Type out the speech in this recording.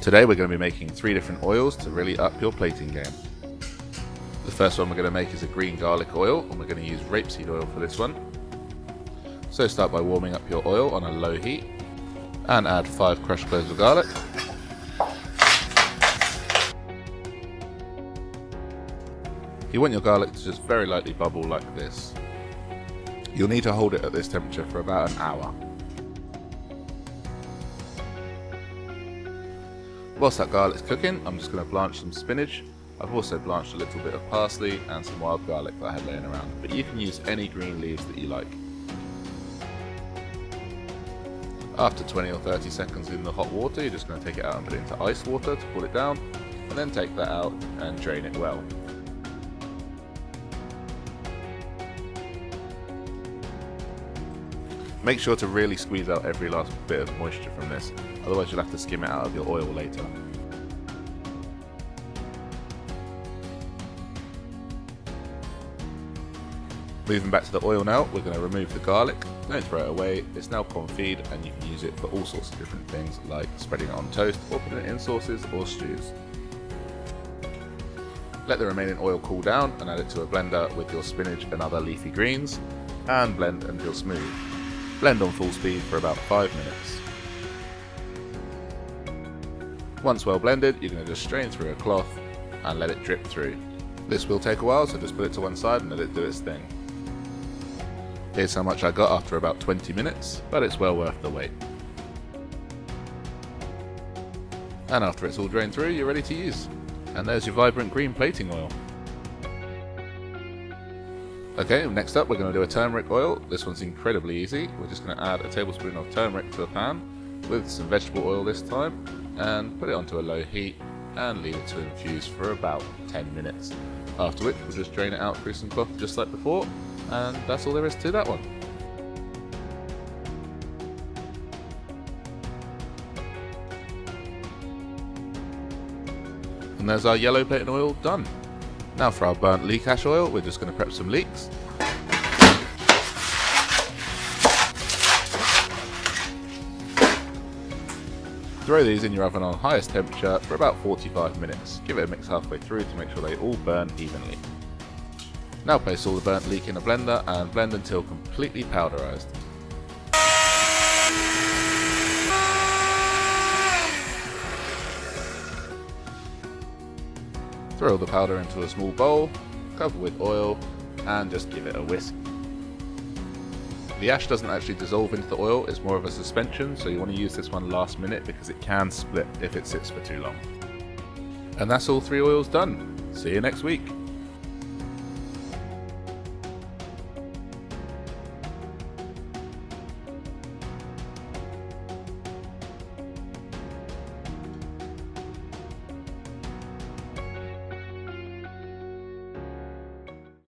Today we're going to be making 3 different oils to really up your plating game. The first one we're going to make is a green garlic oil, and we're going to use rapeseed oil for this one. So start by warming up your oil on a low heat and add 5 crushed cloves of garlic. You want your garlic to just very lightly bubble like this. You'll need to hold it at this temperature for about an hour. Whilst that garlic's cooking, I'm just going to blanch some spinach. I've also blanched a little bit of parsley and some wild garlic that I had laying around, but you can use any green leaves that you like. After 20 or 30 seconds in the hot water, you're just going to take it out and put it into ice water to cool it down, and then take that out and drain it well. Make sure to really squeeze out every last bit of moisture from this, otherwise you'll have to skim it out of your oil later. Moving back to the oil now, we're going to remove the garlic. Don't throw it away, it's now confit and you can use it for all sorts of different things like spreading it on toast or putting it in sauces or stews. Let the remaining oil cool down and add it to a blender with your spinach and other leafy greens and blend until smooth. Blend on full speed for about 5 minutes. Once well blended, you're going to just strain through a cloth and let it drip through. This will take a while, so just put it to one side and let it do its thing. Here's how much I got after about 20 minutes, but it's well worth the wait. And after it's all drained through, you're ready to use. And there's your vibrant green plating oil. Okay, next up we're going to do a turmeric oil. This one's incredibly easy. We're just going to add a tablespoon of turmeric to a pan with some vegetable oil this time and put it onto a low heat and leave it to infuse for about 10 minutes. After which we'll just drain it out through some cloth just like before, and that's all there is to that one. And there's our yellow plating oil done. Now for our burnt leek ash oil, we're just going to prep some leeks. Throw these in your oven on highest temperature for about 45 minutes. Give it a mix halfway through to make sure they all burn evenly. Now place all the burnt leek in a blender and blend until completely powderized. Throw the powder into a small bowl, cover with oil, and just give it a whisk. The ash doesn't actually dissolve into the oil, it's more of a suspension, so you want to use this one last minute because it can split if it sits for too long. And that's all 3 oils done. See you next week.